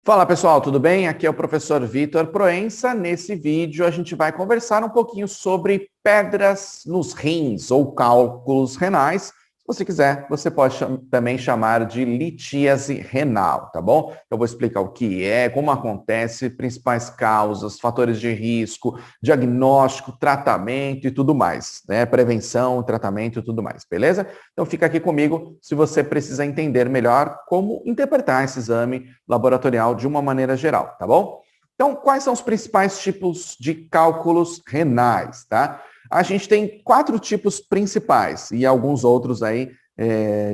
Fala pessoal, tudo bem? Aqui é o professor Vitor Proença. Nesse vídeo a gente vai conversar um pouquinho sobre pedras nos rins ou cálculos renais. Se você quiser, você pode também chamar de litíase renal, tá bom? Eu vou explicar o que é, como acontece, principais causas, fatores de risco, diagnóstico, tratamento e tudo mais, né? Prevenção, tratamento e tudo mais, beleza? Então fica aqui comigo se você precisa entender melhor como interpretar esse exame laboratorial de uma maneira geral, tá bom? Então, quais são os principais tipos de cálculos renais, tá? A gente tem 4 tipos principais e alguns outros aí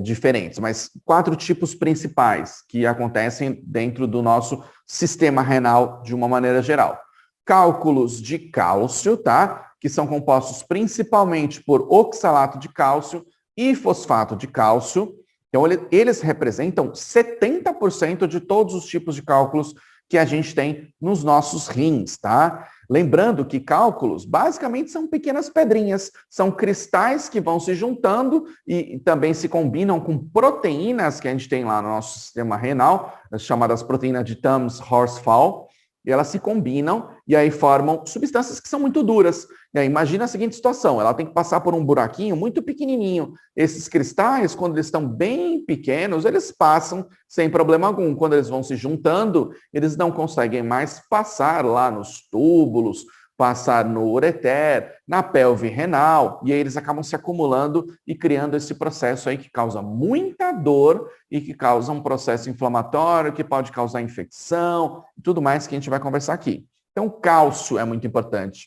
diferentes, mas 4 tipos principais que acontecem dentro do nosso sistema renal de uma maneira geral. Cálculos de cálcio, tá? Que são compostos principalmente por oxalato de cálcio e fosfato de cálcio. Então, eles representam 70% de todos os tipos de cálculos que a gente tem nos nossos rins, tá? Lembrando que cálculos basicamente são pequenas pedrinhas, são cristais que vão se juntando e também se combinam com proteínas que a gente tem lá no nosso sistema renal, as chamadas proteínas de Tams-Horsfall, e elas se combinam e aí formam substâncias que são muito duras. E aí, imagina a seguinte situação, ela tem que passar por um buraquinho muito pequenininho. Esses cristais, quando eles estão bem pequenos, eles passam sem problema algum. Quando eles vão se juntando, eles não conseguem mais passar lá nos túbulos, passar no ureter, na pelve renal, e aí eles acabam se acumulando e criando esse processo aí que causa muita dor e que causa um processo inflamatório, que pode causar infecção e tudo mais que a gente vai conversar aqui. Então, o cálcio é muito importante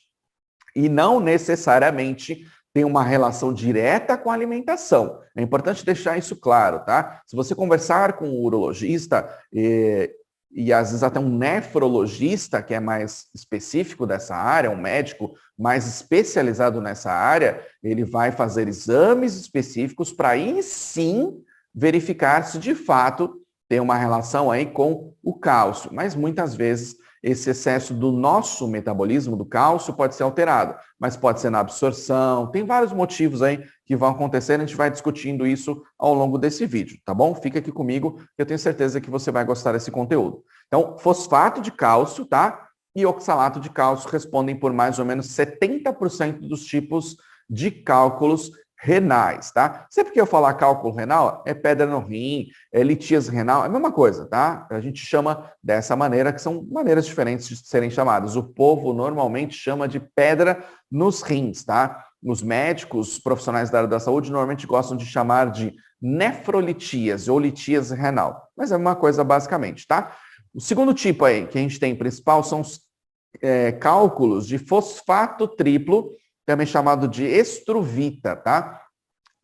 e não necessariamente tem uma relação direta com a alimentação. É importante deixar isso claro, tá? Se você conversar com um urologista e às vezes até um nefrologista, que é mais específico dessa área, um médico mais especializado nessa área, ele vai fazer exames específicos para aí sim verificar se de fato tem uma relação aí com o cálcio. Mas muitas vezes esse excesso do nosso metabolismo do cálcio pode ser alterado, mas pode ser na absorção, tem vários motivos aí que vão acontecer, a gente vai discutindo isso ao longo desse vídeo, tá bom? Fica aqui comigo, que eu tenho certeza que você vai gostar desse conteúdo. Então, fosfato de cálcio, tá? E oxalato de cálcio respondem por mais ou menos 70% dos tipos de cálculos renais, tá? Sempre que eu falar cálculo renal, é pedra no rim, é litíase renal, é a mesma coisa, tá? A gente chama dessa maneira, que são maneiras diferentes de serem chamadas. O povo normalmente chama de pedra nos rins, tá? Os médicos, profissionais da área da saúde, normalmente gostam de chamar de nefrolitíase ou litíase renal, mas é a mesma coisa basicamente, tá? O segundo tipo aí que a gente tem principal são os cálculos de fosfato triplo, também chamado de estruvita, tá?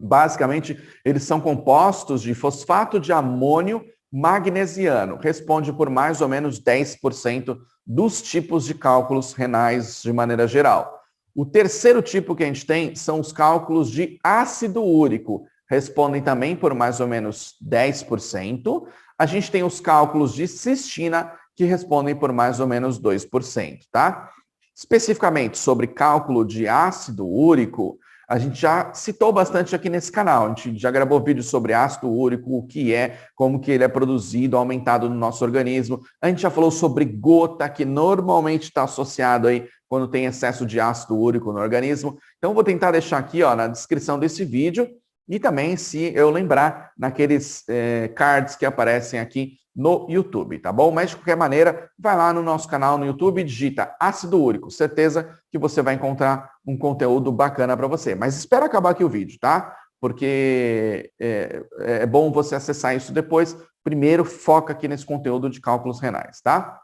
Basicamente, eles são compostos de fosfato de amônio magnesiano. Responde por mais ou menos 10% dos tipos de cálculos renais de maneira geral. O terceiro tipo que a gente tem são os cálculos de ácido úrico. Respondem também por mais ou menos 10%. A gente tem os cálculos de cistina, que respondem por mais ou menos 2%, tá? Especificamente sobre cálculo de ácido úrico, a gente já citou bastante aqui nesse canal. A gente já gravou vídeos sobre ácido úrico, o que é, como que ele é produzido, aumentado no nosso organismo. A gente já falou sobre gota, que normalmente está associado aí quando tem excesso de ácido úrico no organismo. Então, vou tentar deixar aqui ó, na descrição desse vídeo e também, se eu lembrar, naqueles cards que aparecem aqui no YouTube, tá bom? Mas, de qualquer maneira, vai lá no nosso canal no YouTube e digita ácido úrico. Certeza que você vai encontrar um conteúdo bacana para você. Mas espera acabar aqui o vídeo, tá? Porque é bom você acessar isso depois. Primeiro, foca aqui nesse conteúdo de cálculos renais, tá?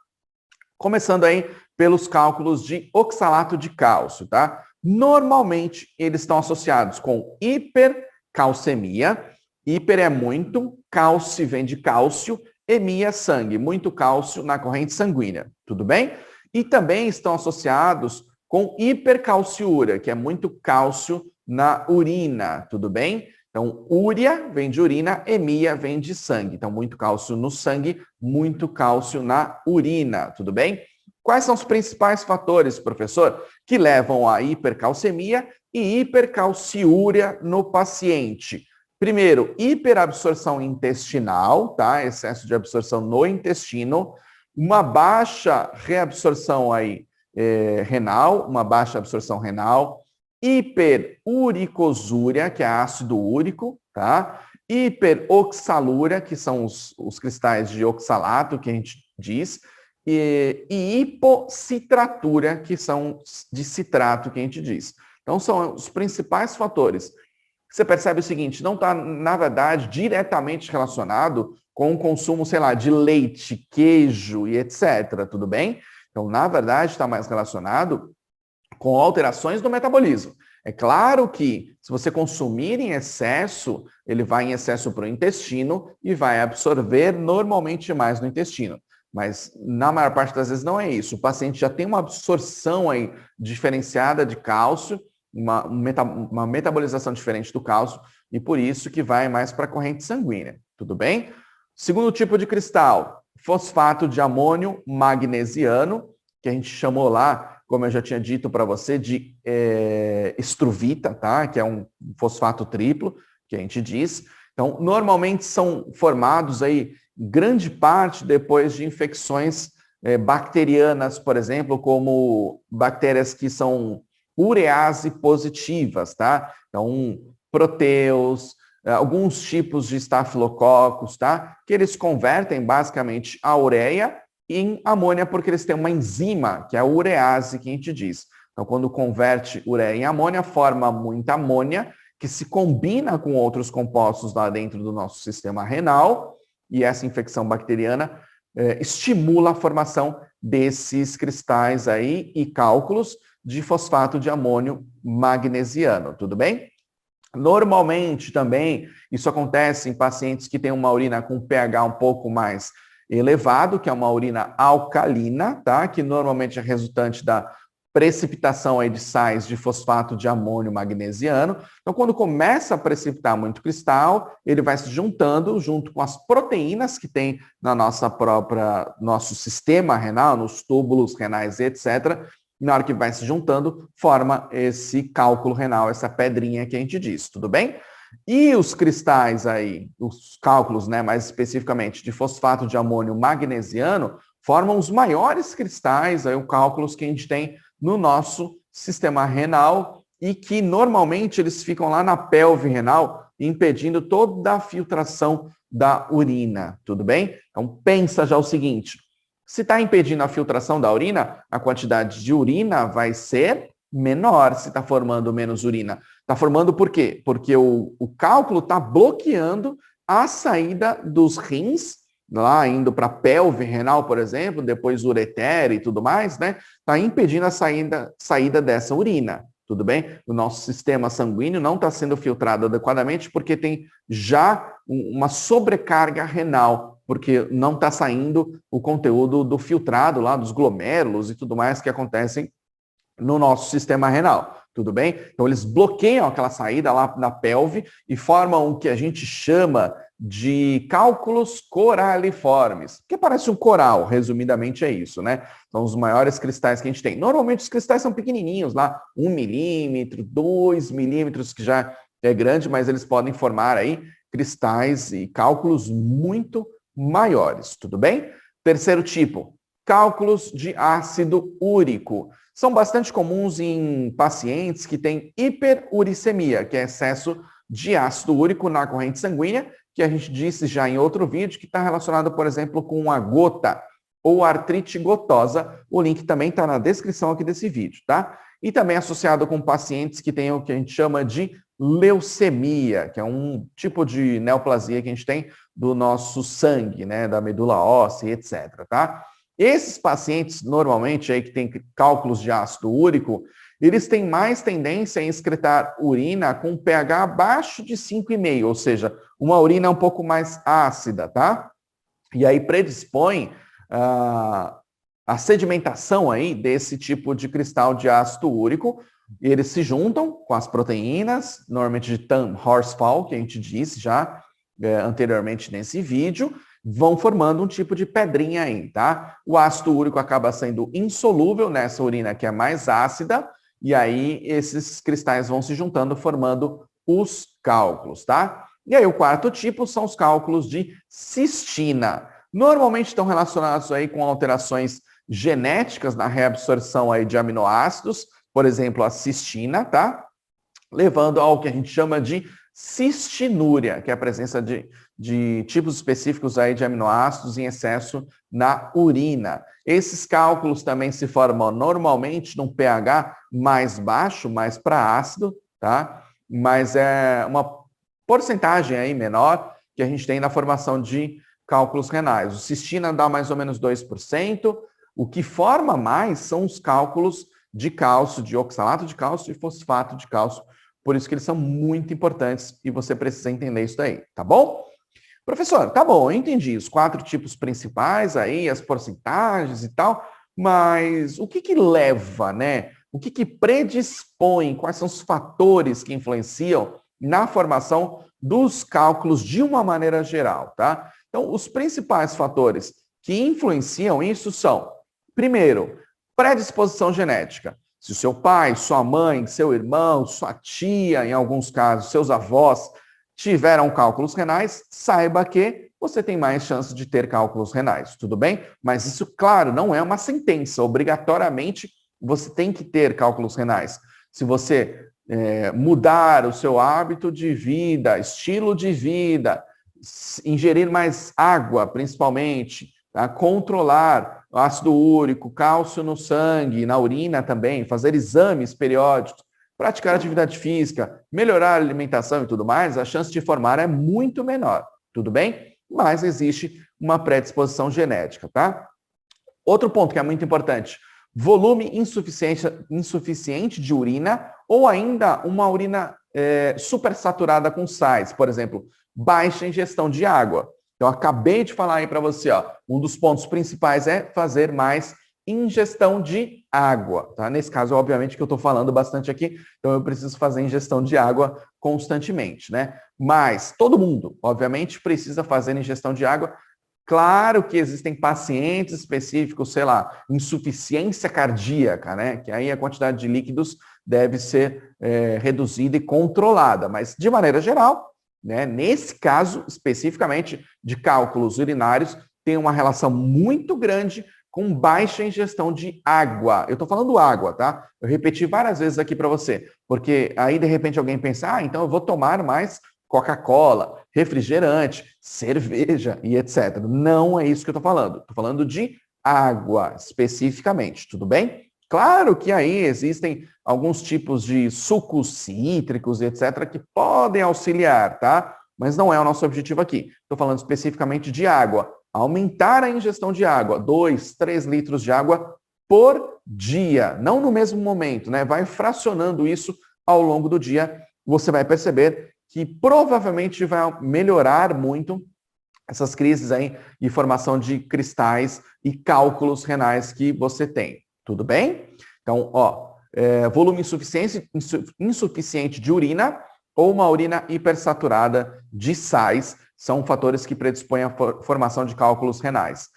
Começando aí pelos cálculos de oxalato de cálcio, tá? Normalmente, eles estão associados com hipercalcemia. Hiper é muito, cálcio vem de cálcio, emia sangue, muito cálcio na corrente sanguínea, tudo bem? E também estão associados com hipercalciúria, que é muito cálcio na urina, tudo bem? Então, úria vem de urina, emia vem de sangue. Então, muito cálcio no sangue, muito cálcio na urina, tudo bem? Quais são os principais fatores, professor, que levam à hipercalcemia e hipercalciúria no paciente? Primeiro, hiperabsorção intestinal, tá? Excesso de absorção no intestino. uma baixa reabsorção aí, renal, uma baixa absorção renal, hiperuricosúria, que é ácido úrico, tá? Hiperoxalúria, que são os cristais de oxalato, que a gente diz, e hipocitratura, que são de citrato, que a gente diz. Então, são os principais fatores. Você percebe o seguinte, não está, na verdade, diretamente relacionado com o consumo, sei lá, de leite, queijo e etc., tudo bem? Então, na verdade, está mais relacionado com alterações do metabolismo. É claro que, se você consumir em excesso, ele vai em excesso para o intestino e vai absorver normalmente mais no intestino. Mas, na maior parte das vezes, não é isso. O paciente já tem uma absorção aí diferenciada de cálcio, uma metabolização diferente do cálcio, e por isso que vai mais para a corrente sanguínea. Tudo bem? Segundo tipo de cristal, fosfato de amônio magnesiano, que a gente chamou lá, como eu já tinha dito para você, de estruvita, tá? Que é um fosfato triplo, que a gente diz. Então, normalmente são formados aí, grande parte, depois de infecções bacterianas, por exemplo, como bactérias que são urease positivas, tá? Então, proteus, alguns tipos de estafilococcus, tá? Que eles convertem basicamente a ureia em amônia, porque eles têm uma enzima, que é a urease, que a gente diz. Então, quando converte ureia em amônia, forma muita amônia, que se combina com outros compostos lá dentro do nosso sistema renal, e essa infecção bacteriana estimula a formação desses cristais aí e cálculos de fosfato de amônio magnesiano, tudo bem? Normalmente também isso acontece em pacientes que têm uma urina com pH um pouco mais elevado, que é uma urina alcalina, tá? Que normalmente é resultante da precipitação aí de sais de fosfato de amônio magnesiano. Então, quando começa a precipitar muito cristal, ele vai se juntando junto com as proteínas que tem na nosso sistema renal, nos túbulos renais, etc. Na hora que vai se juntando, forma esse cálculo renal, essa pedrinha que a gente diz, tudo bem? E os cristais aí, os cálculos, né, mais especificamente de fosfato de amônio magnesiano, formam os maiores cristais, aí, os cálculos que a gente tem no nosso sistema renal e que normalmente eles ficam lá na pelve renal, impedindo toda a filtração da urina, tudo bem? Então pensa já o seguinte, se está impedindo a filtração da urina, a quantidade de urina vai ser menor se está formando menos urina. Está formando por quê? Porque o cálculo está bloqueando a saída dos rins, lá indo para a pelve renal, por exemplo, depois ureter e tudo mais, né? Está impedindo a saída dessa urina, tudo bem? O nosso sistema sanguíneo não está sendo filtrado adequadamente porque tem já uma sobrecarga renal, porque não está saindo o conteúdo do filtrado lá, dos glomérulos e tudo mais que acontecem no nosso sistema renal, tudo bem? Então, eles bloqueiam aquela saída lá na pelve e formam o que a gente chama de cálculos coraliformes, que parece um coral, resumidamente é isso, né? São os maiores cristais que a gente tem. Normalmente os cristais são pequenininhos, lá 1 milímetro, 2 milímetros, que já é grande, mas eles podem formar aí cristais e cálculos muito maiores, tudo bem? Terceiro tipo, cálculos de ácido úrico. São bastante comuns em pacientes que têm hiperuricemia, que é excesso de ácido úrico na corrente sanguínea, que a gente disse já em outro vídeo, que está relacionado, por exemplo, com a gota ou artrite gotosa. O link também está na descrição aqui desse vídeo, tá? E também associado com pacientes que têm o que a gente chama de leucemia, que é um tipo de neoplasia que a gente tem do nosso sangue, né, da medula óssea, etc, tá? Esses pacientes, normalmente, aí que têm cálculos de ácido úrico, eles têm mais tendência a excretar urina com pH abaixo de 5,5, ou seja, uma urina um pouco mais ácida, tá? E aí predispõe a sedimentação aí desse tipo de cristal de ácido úrico. Eles se juntam com as proteínas, normalmente de Tan-Horsfall, que a gente disse já anteriormente nesse vídeo, vão formando um tipo de pedrinha aí, tá? O ácido úrico acaba sendo insolúvel nessa urina que é mais ácida, e aí esses cristais vão se juntando, formando os cálculos, tá? E aí o quarto tipo são os cálculos de cistina. Normalmente estão relacionados aí com alterações genéticas na reabsorção aí de aminoácidos, por exemplo, a cistina, tá? Levando ao que a gente chama de cistinúria, que é a presença de tipos específicos aí de aminoácidos em excesso na urina. Esses cálculos também se formam normalmente num pH mais baixo, mais para ácido, tá? Mas é uma porcentagem aí menor que a gente tem na formação de cálculos renais. O cistina dá mais ou menos 2%. O que forma mais são os cálculos de cálcio, de oxalato de cálcio e fosfato de cálcio. Por isso que eles são muito importantes e você precisa entender isso daí, tá bom? Professor, tá bom, eu entendi os 4 tipos principais aí, as porcentagens e tal, mas o que leva, né? O que predispõe, quais são os fatores que influenciam na formação dos cálculos de uma maneira geral, tá? Então, os principais fatores que influenciam isso são, primeiro, predisposição genética. Se o seu pai, sua mãe, seu irmão, sua tia, em alguns casos, seus avós, tiveram cálculos renais, saiba que você tem mais chance de ter cálculos renais, tudo bem? Mas isso, claro, não é uma sentença. Obrigatoriamente, você tem que ter cálculos renais. Se você mudar o seu hábito de vida, estilo de vida, ingerir mais água, principalmente, tá? Controlar ácido úrico, cálcio no sangue, na urina também, fazer exames periódicos, praticar atividade física, melhorar a alimentação e tudo mais, a chance de formar é muito menor, tudo bem? Mas existe uma predisposição genética, tá? Outro ponto que é muito importante, volume insuficiente de urina ou ainda uma urina supersaturada com sais, por exemplo, baixa ingestão de água. Então, acabei de falar aí para você, ó, um dos pontos principais é fazer mais ingestão de água, tá? Nesse caso, obviamente, que eu estou falando bastante aqui, então eu preciso fazer ingestão de água constantemente, né? Mas todo mundo, obviamente, precisa fazer ingestão de água. Claro que existem pacientes específicos, sei lá, insuficiência cardíaca, né? Que aí a quantidade de líquidos deve ser reduzida e controlada, mas de maneira geral, né? Nesse caso, especificamente de cálculos urinários, tem uma relação muito grande com baixa ingestão de água. Eu estou falando água, tá? Eu repeti várias vezes aqui para você, porque aí de repente alguém pensa, então eu vou tomar mais Coca-Cola, refrigerante, cerveja e etc. Não é isso que eu estou falando. Estou falando de água especificamente, tudo bem? Claro que aí existem alguns tipos de sucos cítricos e etc. que podem auxiliar, tá? Mas não é o nosso objetivo aqui. Estou falando especificamente de água. Aumentar a ingestão de água, 2, 3 litros de água por dia, não no mesmo momento, né? Vai fracionando isso ao longo do dia. Você vai perceber que provavelmente vai melhorar muito essas crises aí de formação de cristais e cálculos renais que você tem. Tudo bem? Então, volume insuficiente de urina ou uma urina hipersaturada de sais são fatores que predispõem à formação de cálculos renais.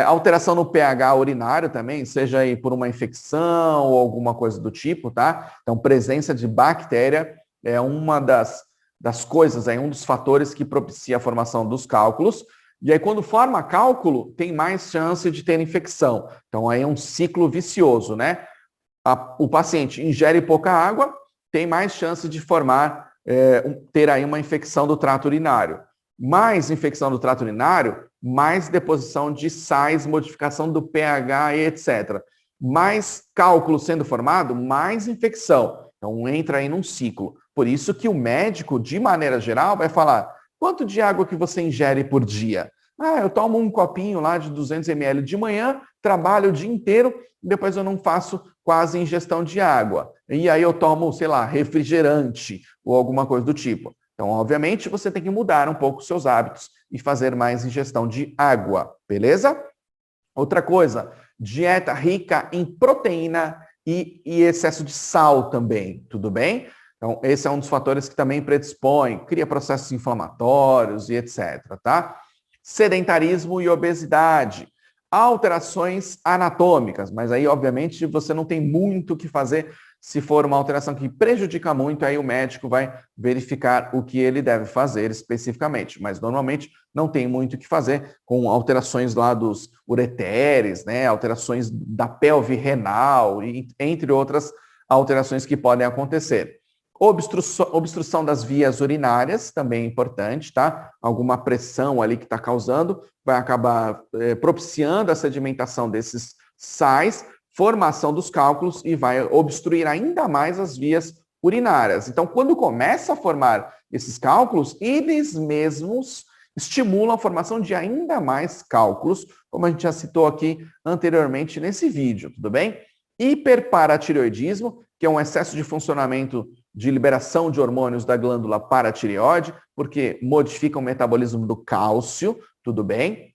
Alteração no pH urinário também, seja aí por uma infecção ou alguma coisa do tipo, tá? Então, presença de bactéria é uma das coisas, um dos fatores que propicia a formação dos cálculos. E aí, quando forma cálculo, tem mais chance de ter infecção. Então, aí é um ciclo vicioso, né? O paciente ingere pouca água, tem mais chance de formar, ter aí uma infecção do trato urinário. Mais infecção do trato urinário, mais deposição de sais, modificação do pH e etc. Mais cálculo sendo formado, mais infecção. Então, entra aí num ciclo. Por isso que o médico, de maneira geral, vai falar: quanto de água que você ingere por dia? Eu tomo um copinho lá de 200 ml de manhã, trabalho o dia inteiro, depois eu não faço quase ingestão de água. E aí eu tomo, sei lá, refrigerante ou alguma coisa do tipo. Então, obviamente, você tem que mudar um pouco os seus hábitos e fazer mais ingestão de água, beleza? Outra coisa, dieta rica em proteína e excesso de sal também, tudo bem? Então, esse é um dos fatores que também predispõe, cria processos inflamatórios e etc, tá? Sedentarismo e obesidade. Alterações anatômicas, mas aí, obviamente, você não tem muito o que fazer Se for uma alteração que prejudica muito, aí o médico vai verificar o que ele deve fazer especificamente. Mas normalmente não tem muito o que fazer com alterações lá dos ureteres, né? Alterações da pelve renal, entre outras alterações que podem acontecer. Obstrução das vias urinárias também é importante, tá? Alguma pressão ali que está causando vai acabar propiciando a sedimentação desses sais, formação dos cálculos e vai obstruir ainda mais as vias urinárias. Então, quando começa a formar esses cálculos, eles mesmos estimulam a formação de ainda mais cálculos, como a gente já citou aqui anteriormente nesse vídeo, tudo bem? Hiperparatireoidismo, que é um excesso de funcionamento de liberação de hormônios da glândula paratireoide, porque modifica o metabolismo do cálcio, tudo bem?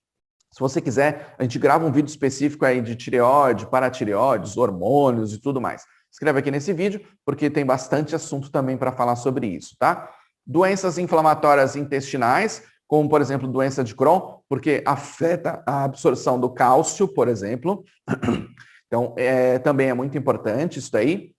Se você quiser, a gente grava um vídeo específico aí de tireoide, paratireoides, hormônios e tudo mais. Escreve aqui nesse vídeo, porque tem bastante assunto também para falar sobre isso, tá? Doenças inflamatórias intestinais, como, por exemplo, doença de Crohn, porque afeta a absorção do cálcio, por exemplo. Então, também é muito importante isso daí.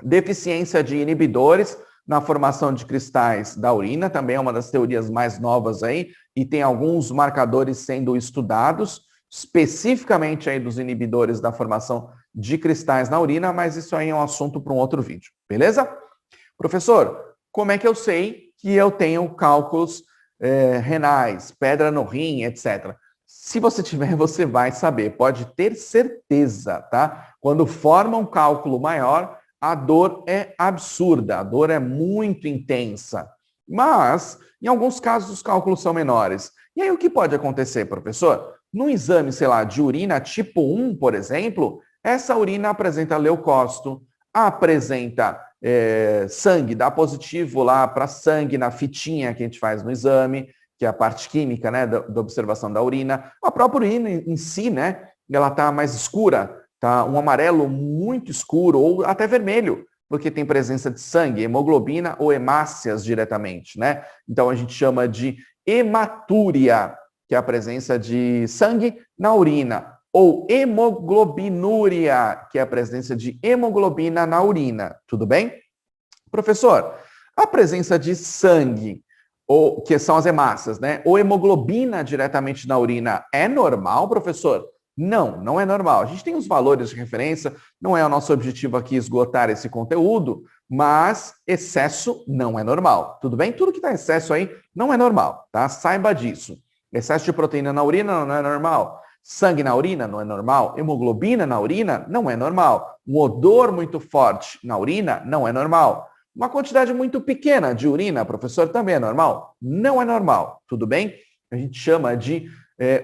Deficiência de inibidores na formação de cristais da urina, também é uma das teorias mais novas aí, e tem alguns marcadores sendo estudados, especificamente aí dos inibidores da formação de cristais na urina, mas isso aí é um assunto para um outro vídeo, beleza? Professor, como é que eu sei que eu tenho cálculos renais, pedra no rim, etc.? Se você tiver, você vai saber, pode ter certeza, tá? Quando forma um cálculo maior, a dor é absurda, a dor é muito intensa. Mas, em alguns casos, os cálculos são menores. E aí, o que pode acontecer, professor? No exame, sei lá, de urina tipo 1, por exemplo, essa urina apresenta leucócito, apresenta sangue, dá positivo lá para sangue na fitinha que a gente faz no exame, que é a parte química, né, da observação da urina. A própria urina em si, né, ela está mais escura, tá? Um amarelo muito escuro ou até vermelho, porque tem presença de sangue, hemoglobina ou hemácias diretamente, né? Então a gente chama de hematúria, que é a presença de sangue na urina, ou hemoglobinúria, que é a presença de hemoglobina na urina. Tudo bem? Professor, a presença de sangue, ou que são as hemácias, né? Ou hemoglobina diretamente na urina é normal, professor? Não, não é normal. A gente tem os valores de referência, não é o nosso objetivo aqui esgotar esse conteúdo, mas excesso não é normal. Tudo bem? Tudo que está em excesso aí não é normal, tá? Saiba disso. Excesso de proteína na urina não é normal. Sangue na urina não é normal. Hemoglobina na urina não é normal. Um odor muito forte na urina não é normal. Uma quantidade muito pequena de urina, professor, também é normal? Não é normal. Tudo bem? A gente chama de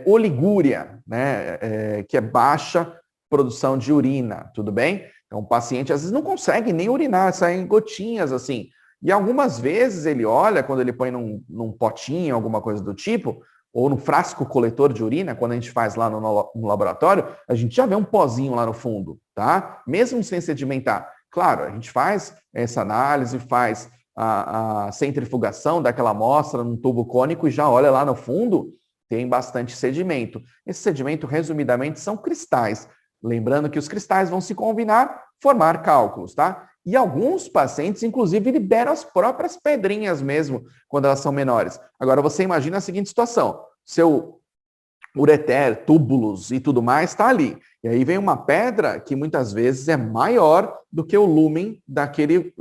oligúria, né, que é baixa produção de urina, tudo bem? Então o paciente às vezes não consegue nem urinar, saem gotinhas assim. E algumas vezes ele olha, quando ele põe num potinho, alguma coisa do tipo, ou no frasco coletor de urina, quando a gente faz lá no laboratório, a gente já vê um pozinho lá no fundo, tá? Mesmo sem sedimentar. Claro, a gente faz essa análise, faz a centrifugação daquela amostra num tubo cônico e já olha lá no fundo, tem bastante sedimento. Esse sedimento, resumidamente, são cristais. Lembrando que os cristais vão se combinar, formar cálculos, tá? E alguns pacientes, inclusive, liberam as próprias pedrinhas mesmo, quando elas são menores. Agora, você imagina a seguinte situação. Seu ureter, túbulos e tudo mais está ali. E aí vem uma pedra que muitas vezes é maior do que o lúmen daquele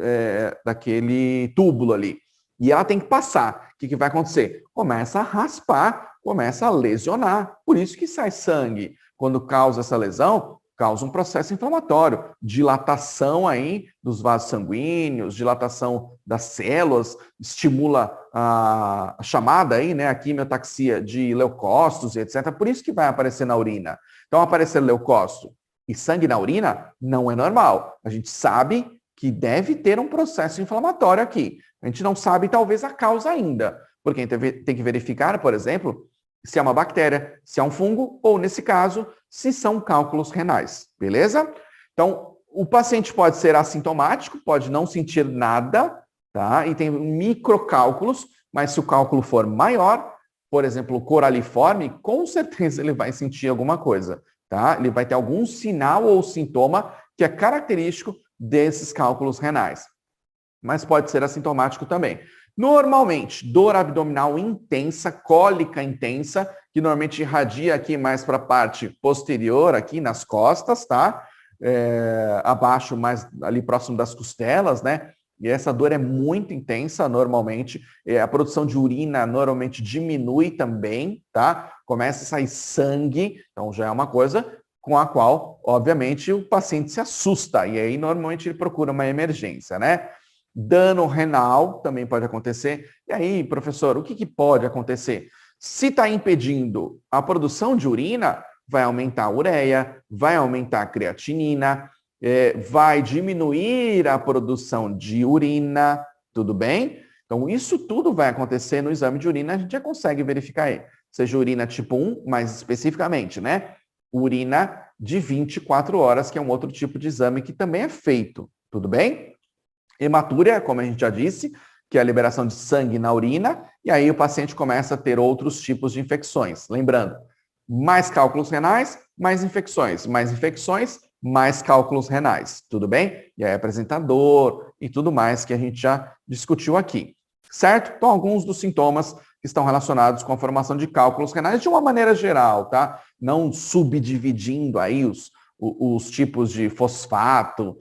túbulo ali. E ela tem que passar. O que vai acontecer? Começa a raspar, começa a lesionar. Por isso que sai sangue. Quando causa essa lesão, causa um processo inflamatório, dilatação aí dos vasos sanguíneos, dilatação das células, estimula a chamada aí, né, a quimiotaxia de leucócitos e etc. Por isso que vai aparecer na urina. Então, aparecer leucócito e sangue na urina não é normal. A gente sabe que deve ter um processo inflamatório aqui. A gente não sabe, talvez, a causa ainda, porque a gente tem que verificar, por exemplo, se é uma bactéria, se é um fungo, ou, nesse caso, se são cálculos renais, beleza? Então, o paciente pode ser assintomático, pode não sentir nada, tá? E tem microcálculos, mas se o cálculo for maior, por exemplo, coraliforme, com certeza ele vai sentir alguma coisa, tá? Ele vai ter algum sinal ou sintoma que é característico desses cálculos renais. Mas pode ser assintomático também. Normalmente, dor abdominal intensa, cólica intensa, que normalmente irradia aqui mais para a parte posterior, aqui nas costas, tá? Abaixo, mais ali próximo das costelas, né? E essa dor é muito intensa normalmente. A produção de urina normalmente diminui também, tá? Começa a sair sangue, então já é uma coisa com a qual, obviamente, o paciente se assusta. E aí, normalmente, ele procura uma emergência, né? Dano renal também pode acontecer. E aí, professor, o que pode acontecer? Se está impedindo a produção de urina, vai aumentar a ureia, vai aumentar a creatinina, vai diminuir a produção de urina, tudo bem? Então, isso tudo vai acontecer no exame de urina, a gente já consegue verificar aí. Seja urina tipo 1, mais especificamente, né? Urina de 24 horas, que é um outro tipo de exame que também é feito, tudo bem? Hematúria, como a gente já disse, que é a liberação de sangue na urina, e aí o paciente começa a ter outros tipos de infecções. Lembrando, mais cálculos renais, mais infecções, mais cálculos renais, tudo bem? E aí apresenta dor e tudo mais que a gente já discutiu aqui, certo? Então, alguns dos sintomas que estão relacionados com a formação de cálculos renais de uma maneira geral, tá? Não subdividindo aí os tipos de fosfato,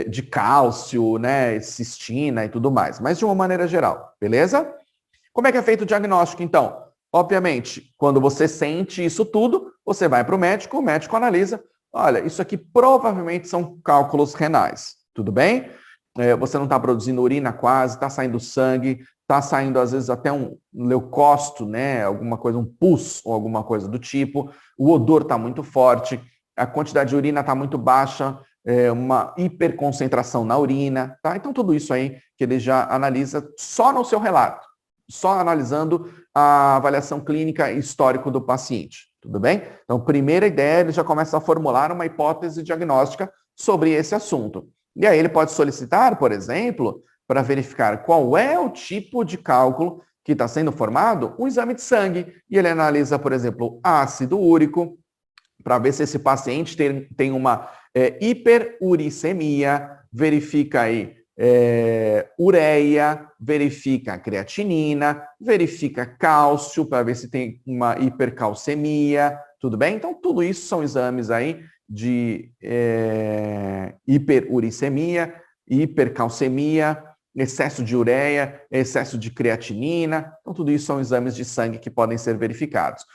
de cálcio, né, cistina e tudo mais, mas de uma maneira geral, beleza? Como é que é feito o diagnóstico, então? Obviamente, quando você sente isso tudo, você vai para o médico analisa, olha, isso aqui provavelmente são cálculos renais, tudo bem? Você não está produzindo urina quase, está saindo sangue, está saindo às vezes até um leucócito, né, alguma coisa, um pus ou alguma coisa do tipo, o odor está muito forte, a quantidade de urina está muito baixa, uma hiperconcentração na urina, tá? Então tudo isso aí que ele já analisa só no seu relato, só analisando a avaliação clínica e histórico do paciente, tudo bem? Então, primeira ideia, ele já começa a formular uma hipótese diagnóstica sobre esse assunto. E aí ele pode solicitar, por exemplo, para verificar qual é o tipo de cálculo que está sendo formado, um exame de sangue. E ele analisa, por exemplo, ácido úrico, para ver se esse paciente tem uma hiperuricemia, verifica aí ureia, verifica creatinina, verifica cálcio, para ver se tem uma hipercalcemia, tudo bem? Então, tudo isso são exames aí de hiperuricemia, hipercalcemia, excesso de ureia, excesso de creatinina. Então, tudo isso são exames de sangue que podem ser verificados.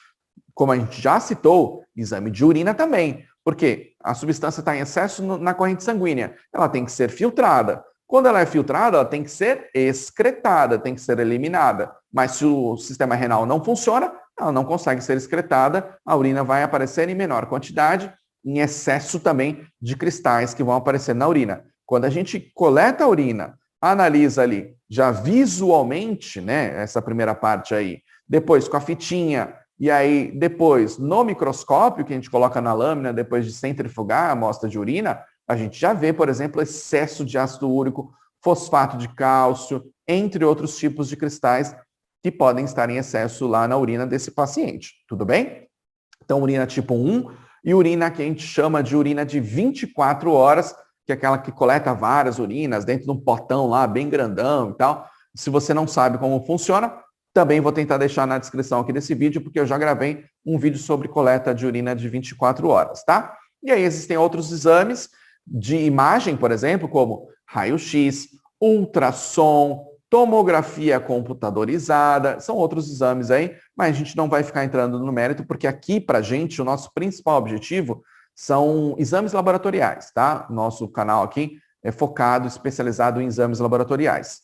Como a gente já citou, exame de urina também, porque a substância está em excesso na corrente sanguínea. Ela tem que ser filtrada. Quando ela é filtrada, ela tem que ser excretada, tem que ser eliminada. Mas se o sistema renal não funciona, ela não consegue ser excretada, a urina vai aparecer em menor quantidade, em excesso também de cristais que vão aparecer na urina. Quando a gente coleta a urina, analisa ali, já visualmente, né, essa primeira parte aí, depois com a fitinha, e aí depois no microscópio, que a gente coloca na lâmina, depois de centrifugar a amostra de urina, a gente já vê, por exemplo, excesso de ácido úrico, fosfato de cálcio, entre outros tipos de cristais que podem estar em excesso lá na urina desse paciente, tudo bem? Então, urina tipo 1 e urina que a gente chama de urina de 24 horas, que é aquela que coleta várias urinas dentro de um potão lá, bem grandão e tal. Se você não sabe como funciona, também vou tentar deixar na descrição aqui desse vídeo, porque eu já gravei um vídeo sobre coleta de urina de 24 horas, tá? E aí existem outros exames de imagem, por exemplo, como raio-x, ultrassom, tomografia computadorizada, são outros exames aí, mas a gente não vai ficar entrando no mérito, porque aqui pra gente o nosso principal objetivo são exames laboratoriais, tá? Nosso canal aqui é focado, especializado em exames laboratoriais.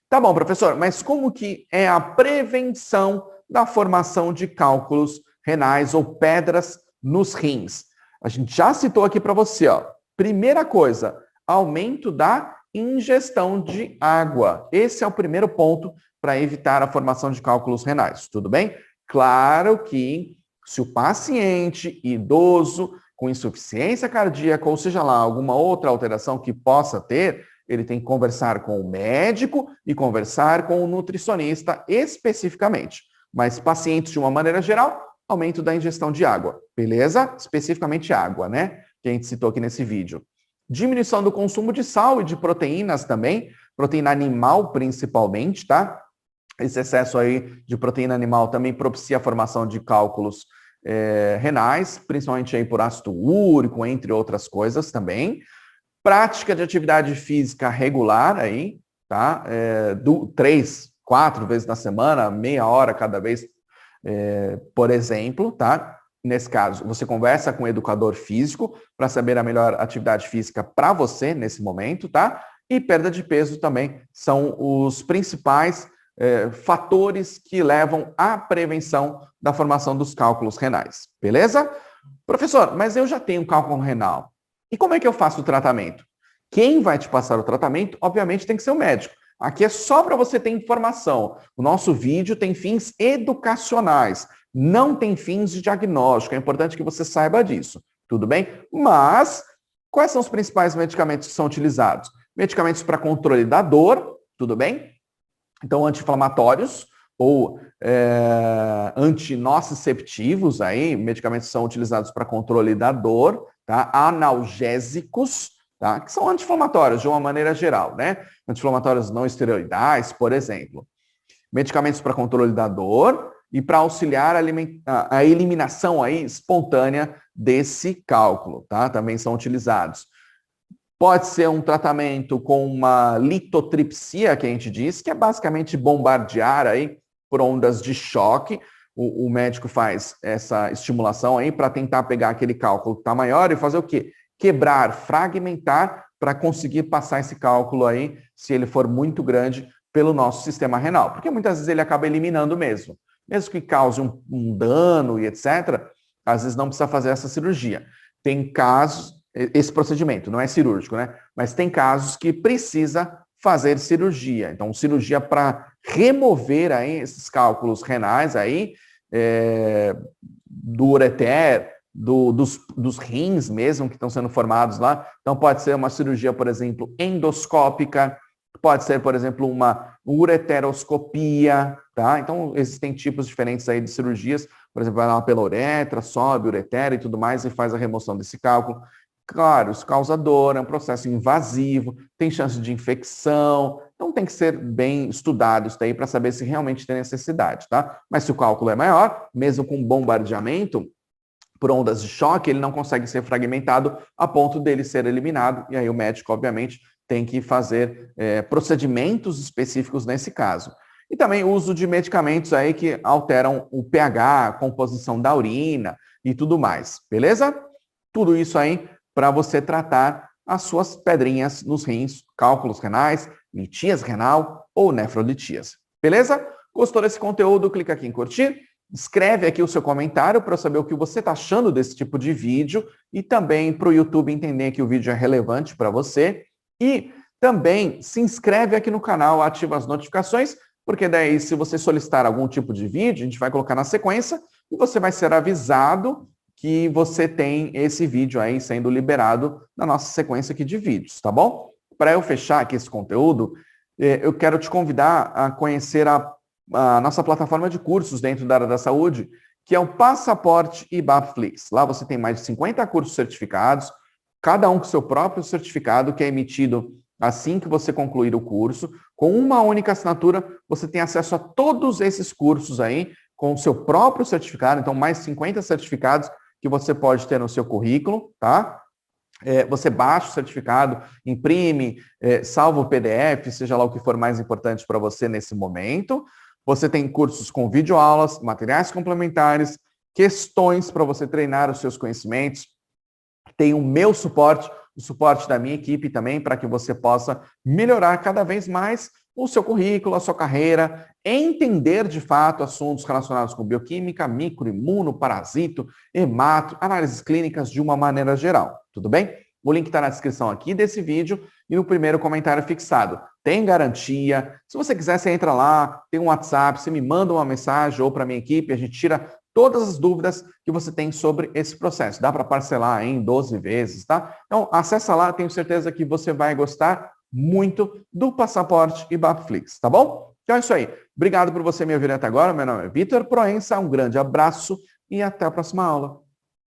Tá bom, professor, mas como que é a prevenção da formação de cálculos renais ou pedras nos rins? A gente já citou aqui para você, ó. Primeira coisa, aumento da ingestão de água. Esse é o primeiro ponto para evitar a formação de cálculos renais, tudo bem? Claro que se o paciente idoso com insuficiência cardíaca, ou seja lá, alguma outra alteração que possa ter, ele tem que conversar com o médico e conversar com o nutricionista especificamente. Mas pacientes, de uma maneira geral, aumento da ingestão de água, beleza? Especificamente água, né? Que a gente citou aqui nesse vídeo. Diminuição do consumo de sal e de proteínas também, proteína animal principalmente, tá? Esse excesso aí de proteína animal também propicia a formação de cálculos renais, principalmente aí por ácido úrico, entre outras coisas também. Prática de atividade física regular aí, tá? 3, 4 vezes na semana, meia hora cada vez, por exemplo, tá? Nesse caso, você conversa com o educador físico para saber a melhor atividade física para você nesse momento, tá? E perda de peso também são os principais fatores que levam à prevenção da formação dos cálculos renais, beleza? Professor, mas eu já tenho cálculo renal. E como é que eu faço o tratamento? Quem vai te passar o tratamento, obviamente, tem que ser o médico. Aqui é só para você ter informação. O nosso vídeo tem fins educacionais, não tem fins de diagnóstico. É importante que você saiba disso, tudo bem? Mas, quais são os principais medicamentos que são utilizados? Medicamentos para controle da dor, tudo bem? Então, anti-inflamatórios ou antinociceptivos, aí, medicamentos são utilizados para controle da dor, tá? Analgésicos, tá? Que são anti-inflamatórios de uma maneira geral, né? Anti-inflamatórios não esteroidais, por exemplo. Medicamentos para controle da dor e para auxiliar a eliminação aí espontânea desse cálculo, tá? Também são utilizados. Pode ser um tratamento com uma litotripsia, que a gente diz, que é basicamente bombardear aí por ondas de choque. O médico faz essa estimulação aí para tentar pegar aquele cálculo que está maior e fazer o quê? Quebrar, fragmentar para conseguir passar esse cálculo aí, se ele for muito grande, pelo nosso sistema renal. Porque muitas vezes ele acaba eliminando mesmo. Mesmo que cause um dano e etc., às vezes não precisa fazer essa cirurgia. Tem casos, esse procedimento, não é cirúrgico, né? Mas tem casos que precisa fazer cirurgia. Então, cirurgia para remover aí esses cálculos renais aí, do ureter, dos rins mesmo que estão sendo formados lá. Então, pode ser uma cirurgia, por exemplo, endoscópica, pode ser, por exemplo, uma ureteroscopia, tá? Então, existem tipos diferentes aí de cirurgias. Por exemplo, vai lá pela uretra, sobe o ureter e tudo mais e faz a remoção desse cálculo. Claro, isso causa dor, é um processo invasivo, tem chance de infecção, então tem que ser bem estudado isso daí para saber se realmente tem necessidade, tá? Mas se o cálculo é maior, mesmo com bombardeamento por ondas de choque, ele não consegue ser fragmentado a ponto dele ser eliminado, e aí o médico, obviamente, tem que fazer procedimentos específicos nesse caso. E também o uso de medicamentos aí que alteram o pH, a composição da urina e tudo mais, beleza? Tudo isso aí para você tratar as suas pedrinhas nos rins, cálculos renais, litias renal ou nefrolitias. Beleza? Gostou desse conteúdo? Clica aqui em curtir, escreve aqui o seu comentário para eu saber o que você está achando desse tipo de vídeo e também para o YouTube entender que o vídeo é relevante para você. E também se inscreve aqui no canal, ativa as notificações, porque daí se você solicitar algum tipo de vídeo, a gente vai colocar na sequência e você vai ser avisado que você tem esse vídeo aí sendo liberado na nossa sequência aqui de vídeos, tá bom? Para eu fechar aqui esse conteúdo, eu quero te convidar a conhecer a nossa plataforma de cursos dentro da área da saúde, que é o Passaporte IBAPFlix. Lá você tem mais de 50 cursos certificados, cada um com seu próprio certificado, que é emitido assim que você concluir o curso. Com uma única assinatura, você tem acesso a todos esses cursos aí, com o seu próprio certificado, então mais 50 certificados que você pode ter no seu currículo, tá? Você baixa o certificado, imprime, salva o PDF, seja lá o que for mais importante para você nesse momento. Você tem cursos com videoaulas, materiais complementares, questões para você treinar os seus conhecimentos. Tem o meu suporte, o suporte da minha equipe também, para que você possa melhorar cada vez mais o seu currículo, a sua carreira, entender de fato assuntos relacionados com bioquímica, microimuno, parasito, hemato, análises clínicas de uma maneira geral, tudo bem? O link está na descrição aqui desse vídeo e no primeiro comentário fixado. Tem garantia. Se você quiser, você entra lá, tem um WhatsApp, você me manda uma mensagem ou para a minha equipe, a gente tira todas as dúvidas que você tem sobre esse processo. Dá para parcelar em 12 vezes, tá? Então, acessa lá, tenho certeza que você vai gostar muito do Passaporte IBAPFlix, tá bom? Então é isso aí. Obrigado por você me ouvir até agora. Meu nome é Vitor Proença, um grande abraço e até a próxima aula.